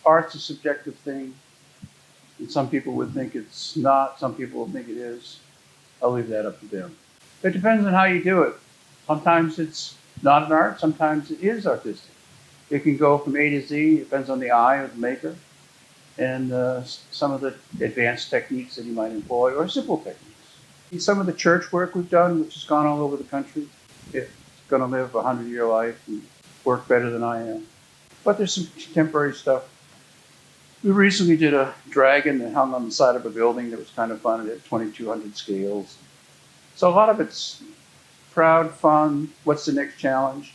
art's a subjective thing, and some people would think it's not, some people would think it is. I'll leave that up to them. It depends on how you do it. Sometimes it's not an art, sometimes it is artistic. It can go from A to Z, it depends on the eye of the maker, and some of the advanced techniques that he might employ, or simple techniques. Some of the church work we've done, which has gone all over the country, it's going to live a 100-year life and work better than I am. But there's some contemporary stuff. We recently did a dragon that hung on the side of a building that was kind of fun. It had 2,200 scales. So a lot of it's proud, fun, what's the next challenge,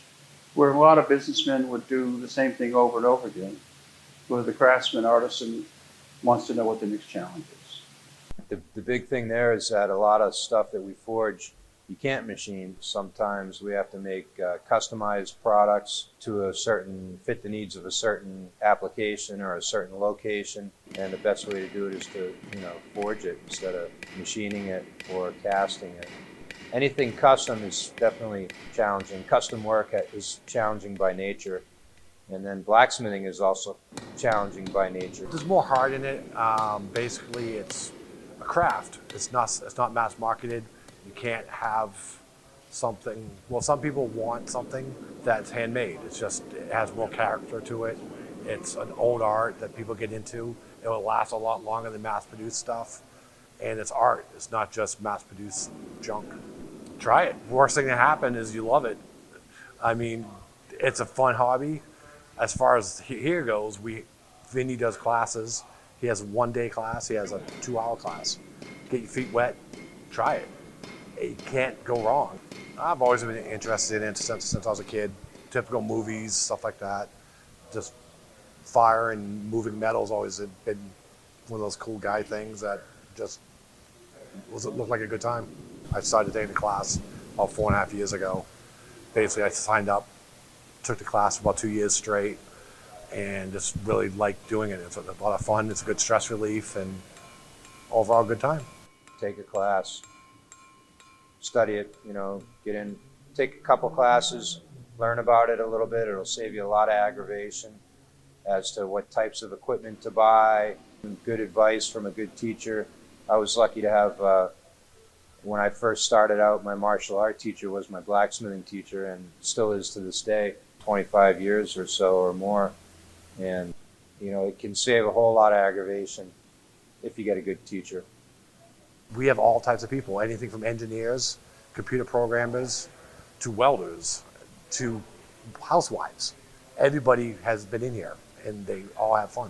where a lot of businessmen would do the same thing over and over again, where the craftsman, artisan wants to know what the next challenge is. The big thing there is that a lot of stuff that we forge, you can't machine. Sometimes we have to make customized products to fit the needs of a certain application or a certain location. And the best way to do it is to, forge it instead of machining it or casting it. Anything custom is definitely challenging. Custom work is challenging by nature. And then blacksmithing is also challenging by nature. There's more heart in it. Basically, it's a craft. It's not mass marketed. You can't have something. Well, some people want something that's handmade. It has more character to it. It's an old art that people get into. It will last a lot longer than mass-produced stuff. And it's art. It's not just mass-produced junk. Try it. Worst thing that happen is you love it. I mean, it's a fun hobby. As far as here goes, Vinny does classes. He has a 1-day class. He has a 2-hour class. Get your feet wet. Try it. You can't go wrong. I've always been interested in it since I was a kid. Typical movies, stuff like that. Just fire and moving metal's always been one of those cool guy things that just looked like a good time. I started taking the class about 4.5 years ago. Basically, I signed up, took the class for about 2 years straight, and just really liked doing it. It's a lot of fun. It's a good stress relief and overall good time. Take a class, study it, get in, take a couple classes, learn about it a little bit. It'll save you a lot of aggravation as to what types of equipment to buy, good advice from a good teacher. I was lucky to have, when I first started out, my martial art teacher was my blacksmithing teacher and still is to this day, 25 years or so or more. And, it can save a whole lot of aggravation if you get a good teacher. We have all types of people, anything from engineers, computer programmers, to welders, to housewives. Everybody has been in here, and they all have fun.